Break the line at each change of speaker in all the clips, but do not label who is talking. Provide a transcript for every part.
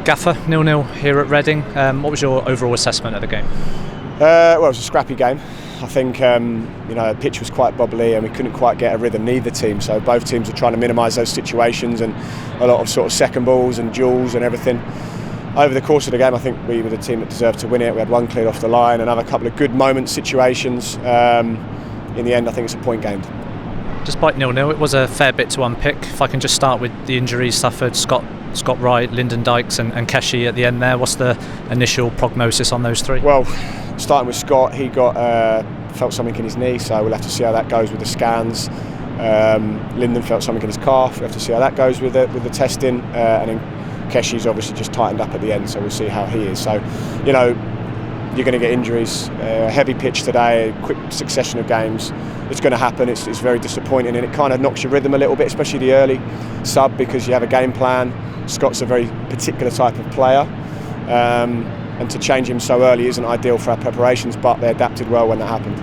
Gaffer, 0-0 here at Reading. What was your overall assessment of the game?
Well, it was a scrappy game. I think the pitch was quite bubbly and we couldn't quite get a rhythm, neither team. So both teams were trying to minimise those situations and a lot of sort of second balls and duels and everything. Over the course of the game, I think we were the team that deserved to win it. We had one cleared off the line, another couple of good moment situations. In the end, I think it's a point gained.
Despite 0-0, it was a fair bit to unpick. If I can just start with the injuries suffered, Scott Wright, Lyndon Dykes and Keshi at the end there. What's the initial prognosis on those three?
Well, starting with Scott, he felt something in his knee, so we'll have to see how that goes with the scans. Lyndon felt something in his calf. We'll have to see how that goes with the testing. And then Keshi's obviously just tightened up at the end, so we'll see how he is. So, you're going to get injuries. Heavy pitch today, a quick succession of games. It's going to happen. It's very disappointing, and it kind of knocks your rhythm a little bit, especially the early sub, because you have a game plan. Scott's a very particular type of player, and to change him so early isn't ideal for our preparations, but they adapted well when that happened.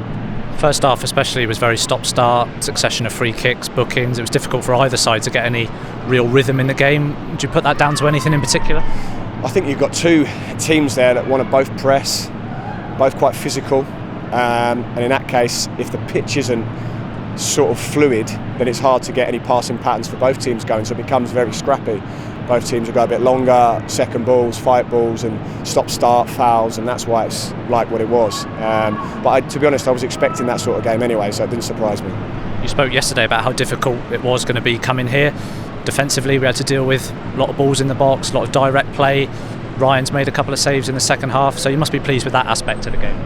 First half especially was very stop-start, succession of free kicks, bookings. It was difficult for either side to get any real rhythm in the game. Would you put that down to anything in particular?
I think you've got two teams there that want to both press, both quite physical, and in that case, if the pitch isn't sort of fluid, then it's hard to get any passing patterns for both teams going, so it becomes very scrappy. Both teams will go a bit longer, second balls, fight balls and stop-start fouls, and that's why it's like what it was. But to be honest, I was expecting that sort of game anyway, so it didn't surprise me.
You spoke yesterday about how difficult it was going to be coming here. Defensively, we had to deal with a lot of balls in the box, a lot of direct play. Ryan's made a couple of saves in the second half, so you must be pleased with that aspect of the game.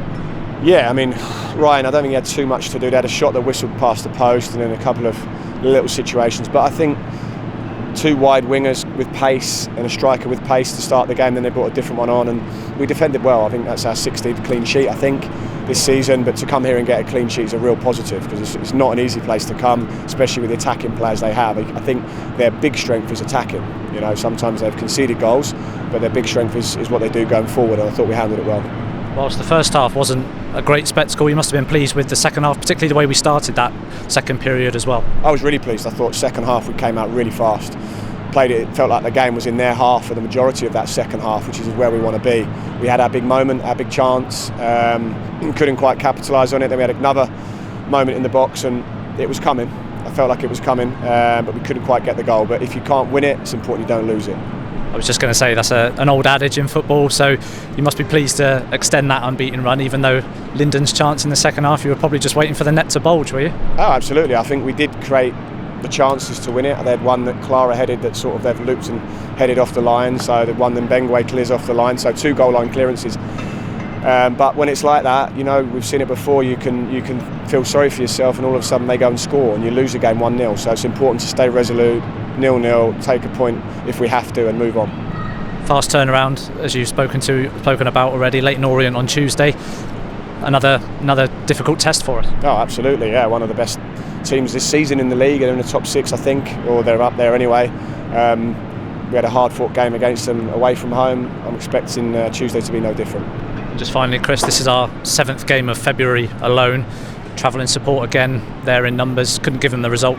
Yeah, I mean, Ryan, I don't think he had too much to do. They had a shot that whistled past the post and then a couple of little situations, but I think two wide wingers with pace and a striker with pace to start the game, then they brought a different one on and we defended well. I think that's our 16th clean sheet, I think, this season, but to come here and get a clean sheet is a real positive because it's not an easy place to come, especially with the attacking players they have. I think their big strength is attacking. Sometimes they've conceded goals, but their big strength is what they do going forward, and I thought we handled it well.
Whilst the first half wasn't a great spectacle, you must have been pleased with the second half, particularly the way we started that second period as well.
I was really pleased. I thought second half we came out really fast. It felt like the game was in their half for the majority of that second half, which is where we want to be. We had our big moment, our big chance, couldn't quite capitalise on it. Then we had another moment in the box and it was coming. I felt like it was coming, but we couldn't quite get the goal. But if you can't win it, it's important you don't lose it.
I was just going to say that's an old adage in football, so you must be pleased to extend that unbeaten run, even though Lyndon's chance in the second half, you were probably just waiting for the net to bulge, were you?
Oh, absolutely. I think we did create the chances to win it. They had one that Clara headed that sort of they've looped and headed off the line, so the one that Bengwe clears off the line, so 2 goal line clearances. But when it's like that, we've seen it before, you can feel sorry for yourself and all of a sudden they go and score and you lose the game 1-0, so it's important to stay resolute, 0-0, take a point if we have to and move on.
Fast turnaround, as you've spoken about already. Leighton Orient on Tuesday, another difficult test for us.
Oh, absolutely, yeah, one of the best teams this season in the league, and in the top 6 I think, or they're up there anyway. We had a hard-fought game against them away from home. I'm expecting Tuesday to be no different.
Just finally, Chris, this is our 7th game of February alone. Travelling support again, there in numbers. Couldn't give them the result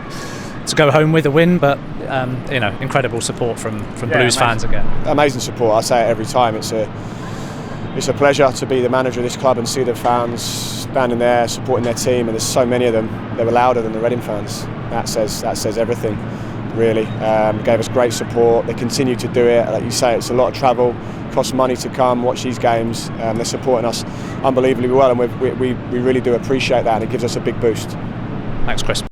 to go home with a win, but incredible support from Blues fans again. Amazing
support. I say it every time. It's a pleasure to be the manager of this club and see the fans standing there supporting their team, and there's so many of them. They were louder than the Reading fans. That says everything, really. Gave us great support. They continue to do it. Like you say, it's a lot of travel, costs money to come watch these games. They're supporting us unbelievably well, and we really do appreciate that, and it gives us a big boost.
Thanks, Chris.